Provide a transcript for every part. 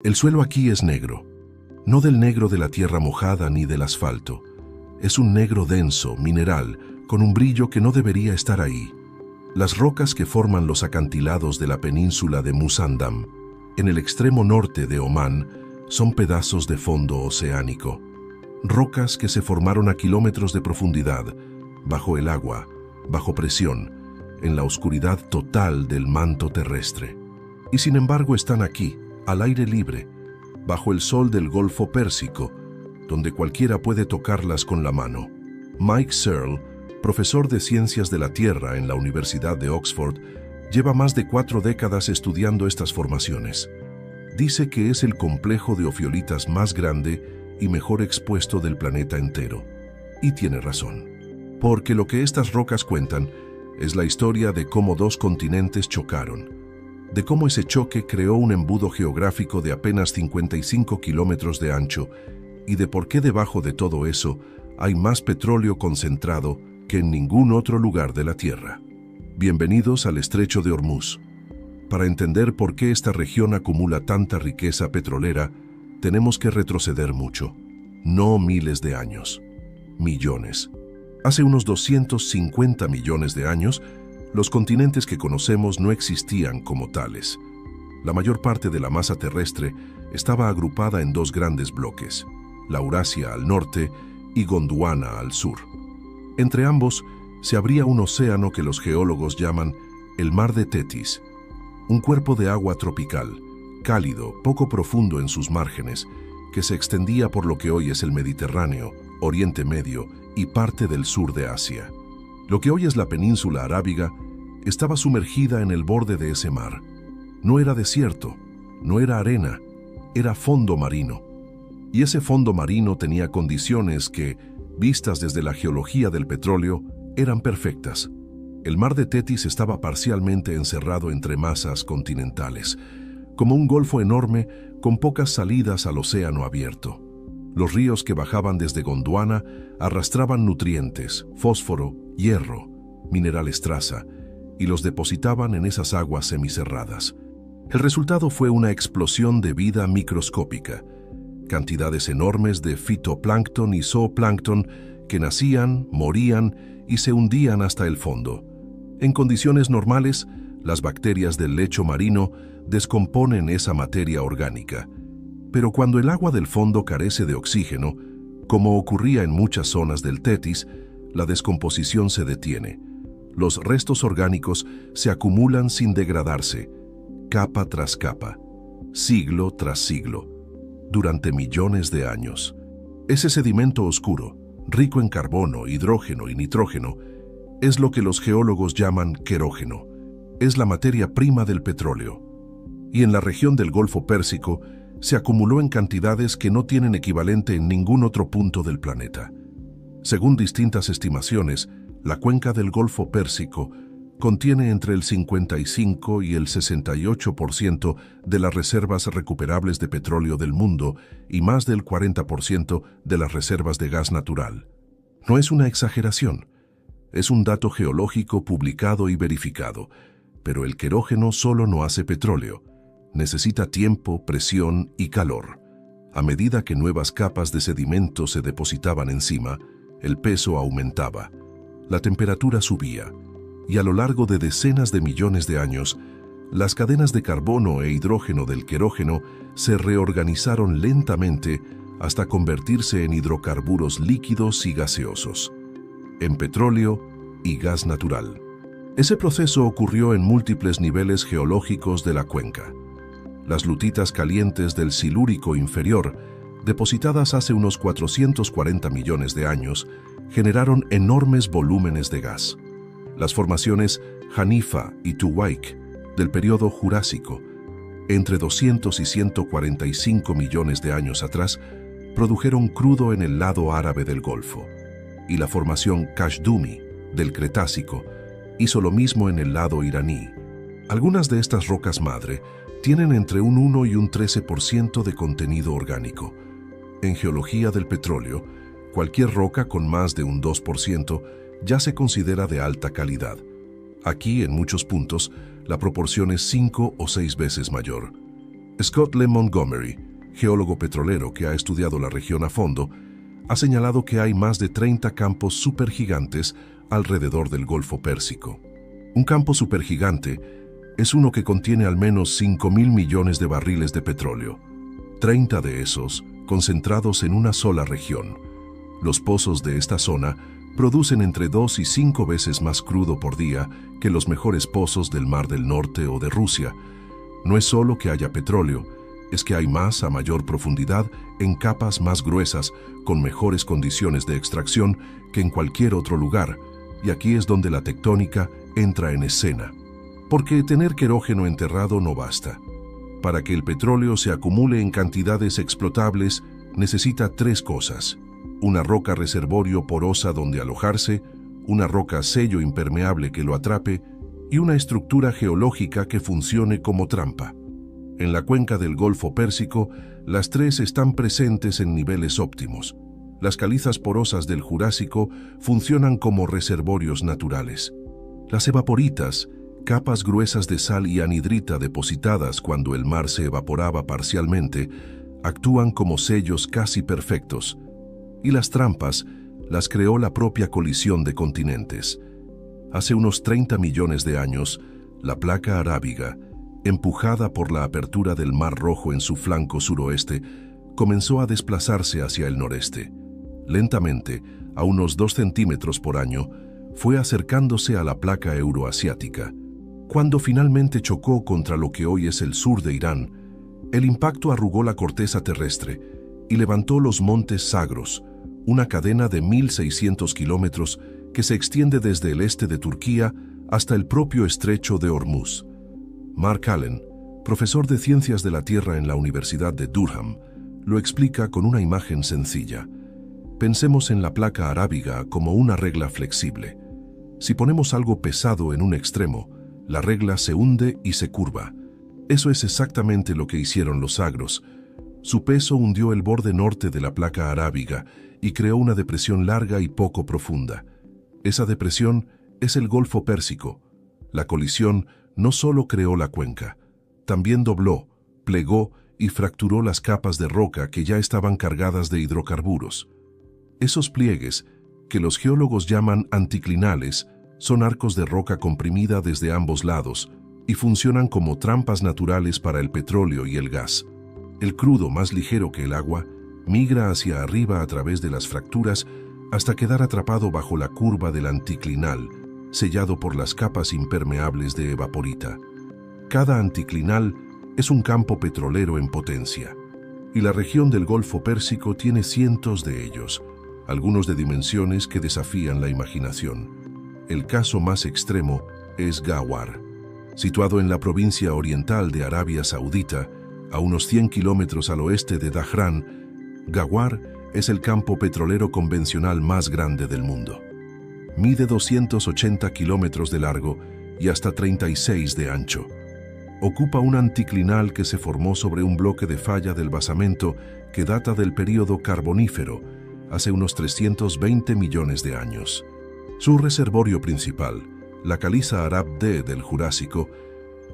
El suelo aquí es negro, no del negro de la tierra mojada ni del asfalto. Es un negro denso, mineral, con un brillo que no debería estar ahí. Las rocas que forman los acantilados de la península de Musandam, en el extremo norte de Omán, son pedazos de fondo oceánico. Rocas que se formaron a kilómetros de profundidad, bajo el agua, bajo presión, en la oscuridad total del manto terrestre. Y sin embargo están aquí, al aire libre, bajo el sol del Golfo Pérsico, donde cualquiera puede tocarlas con la mano. Mike Searle, profesor de Ciencias de la Tierra en la Universidad de Oxford, lleva más de 4 décadas estudiando estas formaciones. Dice que es el complejo de ofiolitas más grande y mejor expuesto del planeta entero. Y tiene razón, porque lo que estas rocas cuentan es la historia de cómo 2 continentes chocaron, de cómo ese choque creó un embudo geográfico de apenas 55 kilómetros de ancho y de por qué debajo de todo eso hay más petróleo concentrado que en ningún otro lugar de la Tierra. Bienvenidos al Estrecho de Hormuz. Para entender por qué esta región acumula tanta riqueza petrolera, tenemos que retroceder mucho, no miles de años, millones. Hace unos 250 millones de años, los continentes que conocemos no existían como tales. La mayor parte de la masa terrestre estaba agrupada en 2 grandes bloques, la Eurasia al norte y Gondwana al sur. Entre ambos se abría un océano que los geólogos llaman el Mar de Tetis, un cuerpo de agua tropical, cálido, poco profundo en sus márgenes, que se extendía por lo que hoy es el Mediterráneo, Oriente Medio y parte del sur de Asia. Lo que hoy es la península arábiga estaba sumergida en el borde de ese mar. No era desierto, no era arena, era fondo marino. Y ese fondo marino tenía condiciones que, vistas desde la geología del petróleo, eran perfectas. El mar de Tetis estaba parcialmente encerrado entre masas continentales, como un golfo enorme con pocas salidas al océano abierto. Los ríos que bajaban desde Gondwana arrastraban nutrientes, fósforo, hierro, minerales traza, y los depositaban en esas aguas semicerradas. El resultado fue una explosión de vida microscópica, cantidades enormes de fitoplancton y zooplancton que nacían, morían y se hundían hasta el fondo. En condiciones normales, las bacterias del lecho marino descomponen esa materia orgánica. Pero cuando el agua del fondo carece de oxígeno, como ocurría en muchas zonas del Tetis, la descomposición se detiene. Los restos orgánicos se acumulan sin degradarse, capa tras capa, siglo tras siglo, durante millones de años. Ese sedimento oscuro, rico en carbono, hidrógeno y nitrógeno, es lo que los geólogos llaman querógeno. Es la materia prima del petróleo. Y en la región del Golfo Pérsico se acumuló en cantidades que no tienen equivalente en ningún otro punto del planeta. Según distintas estimaciones, la cuenca del Golfo Pérsico contiene entre el 55 y el 68% de las reservas recuperables de petróleo del mundo y más del 40% de las reservas de gas natural. No es una exageración, es un dato geológico publicado y verificado, pero el querógeno solo no hace petróleo. Necesita tiempo, presión y calor. A medida que nuevas capas de sedimento se depositaban encima, el peso aumentaba, la temperatura subía, y a lo largo de decenas de millones de años, las cadenas de carbono e hidrógeno del querógeno se reorganizaron lentamente hasta convertirse en hidrocarburos líquidos y gaseosos, en petróleo y gas natural. Ese proceso ocurrió en múltiples niveles geológicos de la cuenca. Las lutitas calientes del Silúrico inferior, depositadas hace unos 440 millones de años, generaron enormes volúmenes de gas. Las formaciones Janifa y Tuwaik del período Jurásico, entre 200 y 145 millones de años atrás, produjeron crudo en el lado árabe del Golfo, y la formación Kashdumi del Cretácico hizo lo mismo en el lado iraní. Algunas de estas rocas madre tienen entre un 1 y un 13% de contenido orgánico. En geología del petróleo, cualquier roca con más de un 2% ya se considera de alta calidad. Aquí, en muchos puntos, la proporción es 5 o 6 veces mayor. Scott L. Montgomery, geólogo petrolero que ha estudiado la región a fondo, ha señalado que hay más de 30 campos supergigantes alrededor del Golfo Pérsico. Un campo supergigante es uno que contiene al menos 5.000 millones de barriles de petróleo, 30 de esos concentrados en una sola región. Los pozos de esta zona producen entre 2 y 5 veces más crudo por día que los mejores pozos del Mar del Norte o de Rusia. No es solo que haya petróleo, es que hay más a mayor profundidad en capas más gruesas con mejores condiciones de extracción que en cualquier otro lugar, y aquí es donde la tectónica entra en escena. Porque tener querógeno enterrado no basta. Para que el petróleo se acumule en cantidades explotables, necesita 3 cosas: una roca reservorio porosa donde alojarse, una roca sello impermeable que lo atrape y una estructura geológica que funcione como trampa. En la cuenca del Golfo Pérsico, las 3 están presentes en niveles óptimos. Las calizas porosas del Jurásico funcionan como reservorios naturales. Las evaporitas, capas gruesas de sal y anhidrita depositadas cuando el mar se evaporaba parcialmente, actúan como sellos casi perfectos. Y las trampas las creó la propia colisión de continentes. Hace unos 30 millones de años, la placa arábiga, empujada por la apertura del Mar Rojo en su flanco suroeste, comenzó a desplazarse hacia el noreste. Lentamente, a unos 2 centímetros por año, fue acercándose a la placa euroasiática. Cuando finalmente chocó contra lo que hoy es el sur de Irán, el impacto arrugó la corteza terrestre y levantó los montes Zagros, una cadena de 1.600 kilómetros que se extiende desde el este de Turquía hasta el propio estrecho de Hormuz. Mark Allen, profesor de Ciencias de la Tierra en la Universidad de Durham, lo explica con una imagen sencilla. Pensemos en la placa arábiga como una regla flexible. Si ponemos algo pesado en un extremo, la regla se hunde y se curva. Eso es exactamente lo que hicieron los Zagros. Su peso hundió el borde norte de la placa arábiga y creó una depresión larga y poco profunda. Esa depresión es el Golfo Pérsico. La colisión no solo creó la cuenca, también dobló, plegó y fracturó las capas de roca que ya estaban cargadas de hidrocarburos. Esos pliegues, que los geólogos llaman anticlinales, son arcos de roca comprimida desde ambos lados y funcionan como trampas naturales para el petróleo y el gas. El crudo, más ligero que el agua, migra hacia arriba a través de las fracturas hasta quedar atrapado bajo la curva del anticlinal, sellado por las capas impermeables de evaporita. Cada anticlinal es un campo petrolero en potencia, y la región del Golfo Pérsico tiene cientos de ellos, algunos de dimensiones que desafían la imaginación. El caso más extremo es Ghawar. Situado en la provincia oriental de Arabia Saudita, a unos 100 kilómetros al oeste de Dhahran, Ghawar es el campo petrolero convencional más grande del mundo. Mide 280 kilómetros de largo y hasta 36 de ancho. Ocupa un anticlinal que se formó sobre un bloque de falla del basamento que data del período Carbonífero, hace unos 320 millones de años. Su reservorio principal, la caliza Arab D del Jurásico,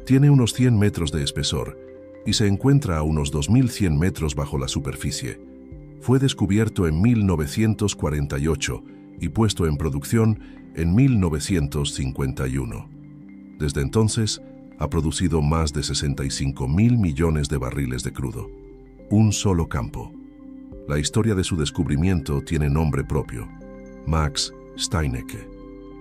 tiene unos 100 metros de espesor y se encuentra a unos 2.100 metros bajo la superficie. Fue descubierto en 1948 y puesto en producción en 1951. Desde entonces, ha producido más de 65.000 millones de barriles de crudo. Un solo campo. La historia de su descubrimiento tiene nombre propio: Max Steinecke.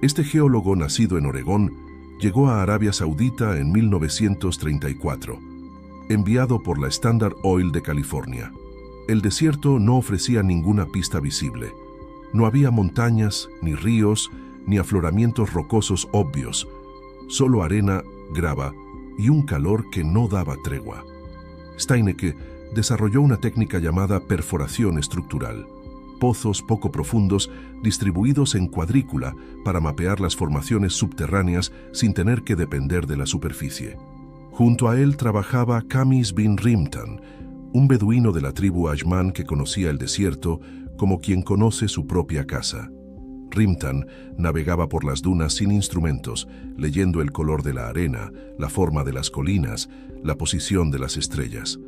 Este geólogo, nacido en Oregón, llegó a Arabia Saudita en 1934, enviado por la Standard Oil de California. El desierto no ofrecía ninguna pista visible. No había montañas, ni ríos, ni afloramientos rocosos obvios, solo arena, grava y un calor que no daba tregua. Steinecke desarrolló una técnica llamada perforación estructural, pozos poco profundos distribuidos en cuadrícula para mapear las formaciones subterráneas sin tener que depender de la superficie. Junto a él trabajaba Kamis bin Rimtan, un beduino de la tribu Ajman que conocía el desierto como quien conoce su propia casa. Rimtan navegaba por las dunas sin instrumentos, leyendo el color de la arena, la forma de las colinas, la posición de las estrellas.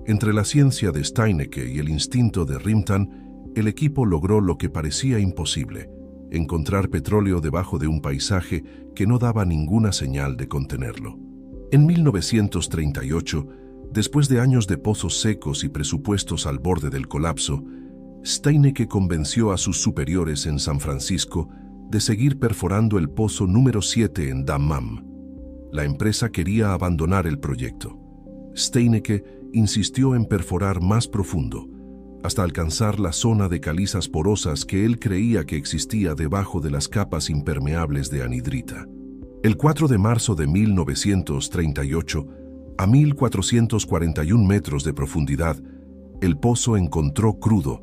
Entre la ciencia de Steinecke y el instinto de Rimtan, el equipo logró lo que parecía imposible: encontrar petróleo debajo de un paisaje que no daba ninguna señal de contenerlo. En 1938, después de años de pozos secos y presupuestos al borde del colapso, Steinecke convenció a sus superiores en San Francisco de seguir perforando el pozo número 7 en Dammam. La empresa quería abandonar el proyecto. Steinecke insistió en perforar más profundo, hasta alcanzar la zona de calizas porosas que él creía que existía debajo de las capas impermeables de anhidrita. El 4 de marzo de 1938, a 1.441 metros de profundidad, el pozo encontró crudo.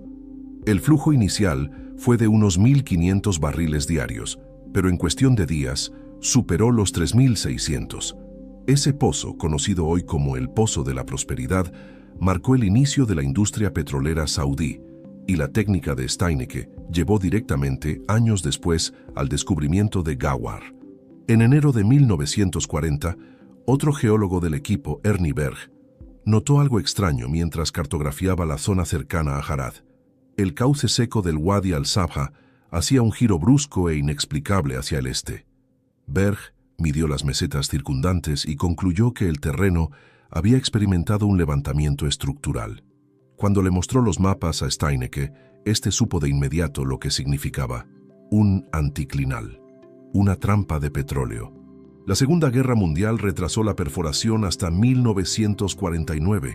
El flujo inicial fue de unos 1.500 barriles diarios, pero en cuestión de días superó los 3.600. Ese pozo, conocido hoy como el Pozo de la Prosperidad, marcó el inicio de la industria petrolera saudí, y la técnica de Steinecke llevó directamente, años después, al descubrimiento de Ghawar. En enero de 1940, otro geólogo del equipo, Ernie Berg, notó algo extraño mientras cartografiaba la zona cercana a Harad. El cauce seco del Wadi al-Sabha hacía un giro brusco e inexplicable hacia el este. Berg midió las mesetas circundantes y concluyó que el terreno había experimentado un levantamiento estructural. Cuando le mostró los mapas a Steinecke, este supo de inmediato lo que significaba: un anticlinal, una trampa de petróleo. La Segunda Guerra Mundial retrasó la perforación hasta 1949,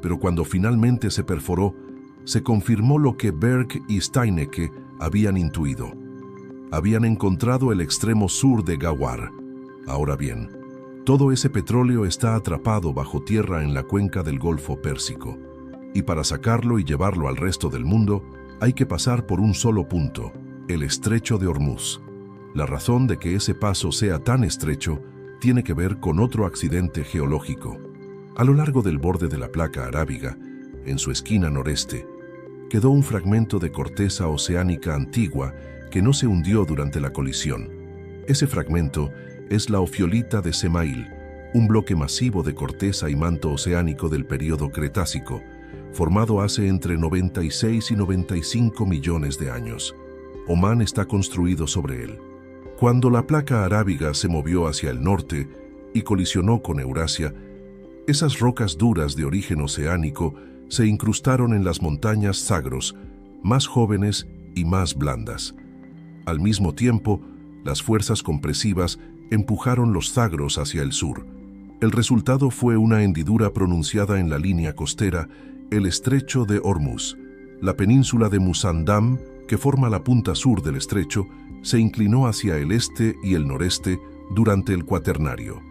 pero cuando finalmente se perforó, se confirmó lo que Berg y Steinecke habían intuido. Habían encontrado el extremo sur de Ghawar. Ahora bien, todo ese petróleo está atrapado bajo tierra en la cuenca del Golfo Pérsico, y para sacarlo y llevarlo al resto del mundo, hay que pasar por un solo punto: el Estrecho de Hormuz. La razón de que ese paso sea tan estrecho tiene que ver con otro accidente geológico. A lo largo del borde de la placa arábiga, en su esquina noreste, quedó un fragmento de corteza oceánica antigua que no se hundió durante la colisión. Ese fragmento es la ofiolita de Semail, un bloque masivo de corteza y manto oceánico del período Cretácico, formado hace entre 96 y 95 millones de años. Omán está construido sobre él. Cuando la placa arábiga se movió hacia el norte y colisionó con Eurasia, esas rocas duras de origen oceánico se incrustaron en las montañas Zagros, más jóvenes y más blandas. Al mismo tiempo, las fuerzas compresivas empujaron los Zagros hacia el sur. El resultado fue una hendidura pronunciada en la línea costera, el Estrecho de Hormuz. La península de Musandam, que forma la punta sur del estrecho, se inclinó hacia el este y el noreste durante el Cuaternario.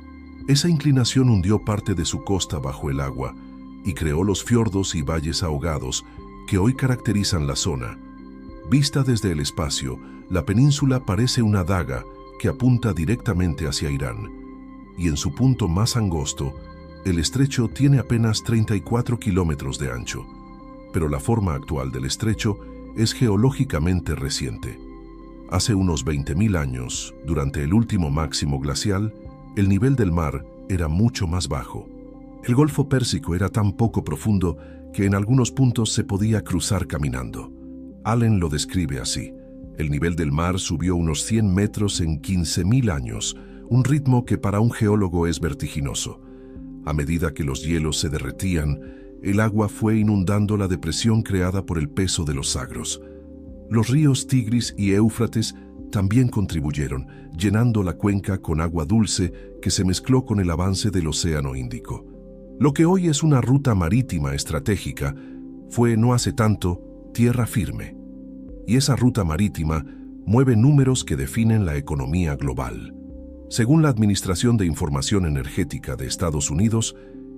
Esa inclinación hundió parte de su costa bajo el agua y creó los fiordos y valles ahogados que hoy caracterizan la zona. Vista desde el espacio, la península parece una daga que apunta directamente hacia Irán, y en su punto más angosto, el estrecho tiene apenas 34 kilómetros de ancho, pero la forma actual del estrecho es geológicamente reciente. Hace unos 20.000 años, durante el último máximo glacial, el nivel del mar era mucho más bajo. El Golfo Pérsico era tan poco profundo que en algunos puntos se podía cruzar caminando. Allen lo describe así: el nivel del mar subió unos 100 metros en 15.000 años, un ritmo que para un geólogo es vertiginoso. A medida que los hielos se derretían, el agua fue inundando la depresión creada por el peso de los Zagros. Los ríos Tigris y Éufrates también contribuyeron, llenando la cuenca con agua dulce que se mezcló con el avance del Océano Índico. Lo que hoy es una ruta marítima estratégica fue, no hace tanto, tierra firme. Y esa ruta marítima mueve números que definen la economía global. Según la Administración de Información Energética de Estados Unidos,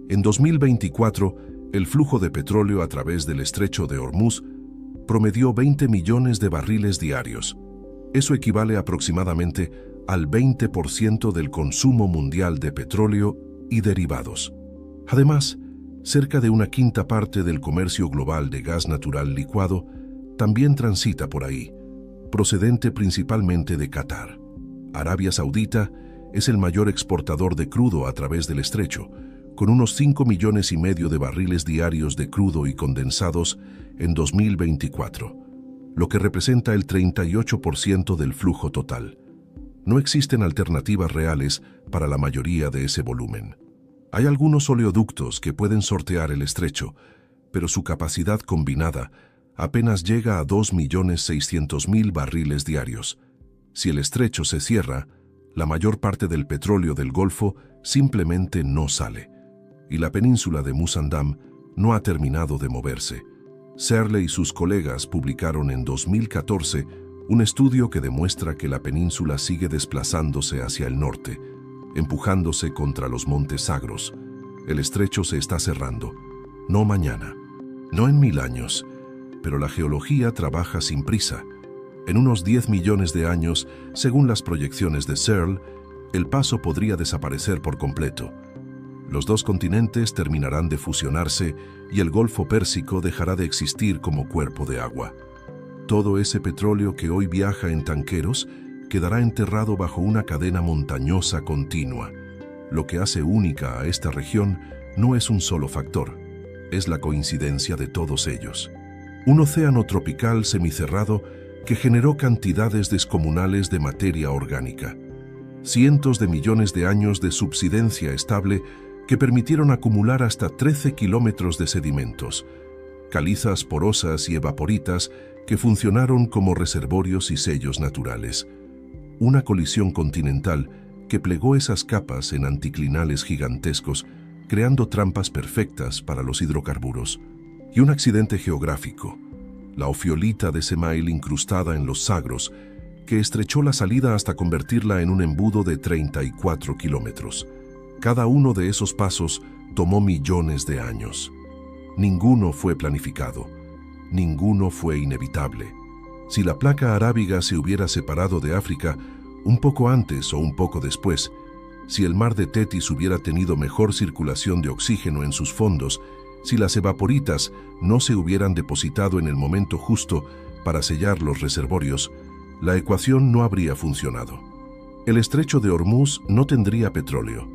en 2024, el flujo de petróleo a través del Estrecho de Hormuz promedió 20 millones de barriles diarios. Eso equivale aproximadamente al 20% del consumo mundial de petróleo y derivados. Además, cerca de una quinta parte del comercio global de gas natural licuado también transita por ahí, procedente principalmente de Qatar. Arabia Saudita es el mayor exportador de crudo a través del estrecho, con unos 5,5 millones de barriles diarios de crudo y condensados en 2024, lo que representa el 38% del flujo total. No existen alternativas reales para la mayoría de ese volumen. Hay algunos oleoductos que pueden sortear el estrecho, pero su capacidad combinada apenas llega a 2,600,000 barriles diarios. Si el estrecho se cierra, la mayor parte del petróleo del Golfo simplemente no sale, y la península de Musandam no ha terminado de moverse. Searle y sus colegas publicaron en 2014 un estudio que demuestra que la península sigue desplazándose hacia el norte, empujándose contra los montes Zagros. El estrecho se está cerrando, no mañana, no en 1000 años, pero la geología trabaja sin prisa. En unos 10 millones de años, según las proyecciones de Searle, el paso podría desaparecer por completo. Los dos continentes terminarán de fusionarse y el Golfo Pérsico dejará de existir como cuerpo de agua. Todo ese petróleo que hoy viaja en tanqueros quedará enterrado bajo una cadena montañosa continua. Lo que hace única a esta región no es un solo factor, es la coincidencia de todos ellos. Un océano tropical semicerrado que generó cantidades descomunales de materia orgánica. Cientos de millones de años de subsidencia estable que permitieron acumular hasta 13 kilómetros de sedimentos, calizas porosas y evaporitas que funcionaron como reservorios y sellos naturales. Una colisión continental que plegó esas capas en anticlinales gigantescos, creando trampas perfectas para los hidrocarburos. Y un accidente geográfico, la ofiolita de Semail incrustada en los Zagros, que estrechó la salida hasta convertirla en un embudo de 34 kilómetros. Cada uno de esos pasos tomó millones de años. Ninguno fue planificado, ninguno fue inevitable. Si la placa arábiga se hubiera separado de África un poco antes o un poco después, si el mar de Tetis hubiera tenido mejor circulación de oxígeno en sus fondos, si las evaporitas no se hubieran depositado en el momento justo para sellar los reservorios, la ecuación no habría funcionado. El estrecho de Hormuz no tendría petróleo,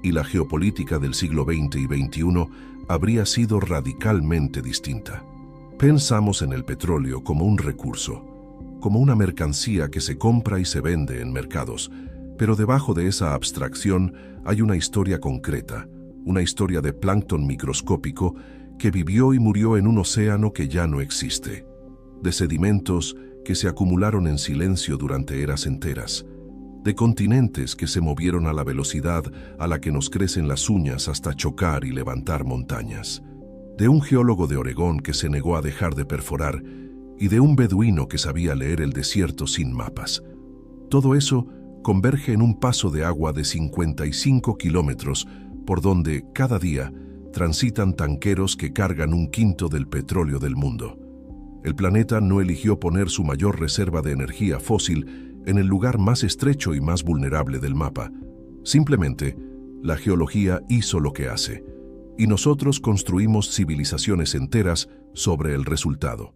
y la geopolítica del siglo XX y XXI habría sido radicalmente distinta. Pensamos en el petróleo como un recurso, como una mercancía que se compra y se vende en mercados, pero debajo de esa abstracción hay una historia concreta, una historia de plancton microscópico que vivió y murió en un océano que ya no existe, de sedimentos que se acumularon en silencio durante eras enteras, de continentes que se movieron a la velocidad a la que nos crecen las uñas hasta chocar y levantar montañas, de un geólogo de Oregón que se negó a dejar de perforar y de un beduino que sabía leer el desierto sin mapas. Todo eso converge en un paso de agua de 55 kilómetros por donde, cada día, transitan tanqueros que cargan 1/5 del petróleo del mundo. El planeta no eligió poner su mayor reserva de energía fósil en el lugar más estrecho y más vulnerable del mapa. Simplemente, la geología hizo lo que hace, y nosotros construimos civilizaciones enteras sobre el resultado.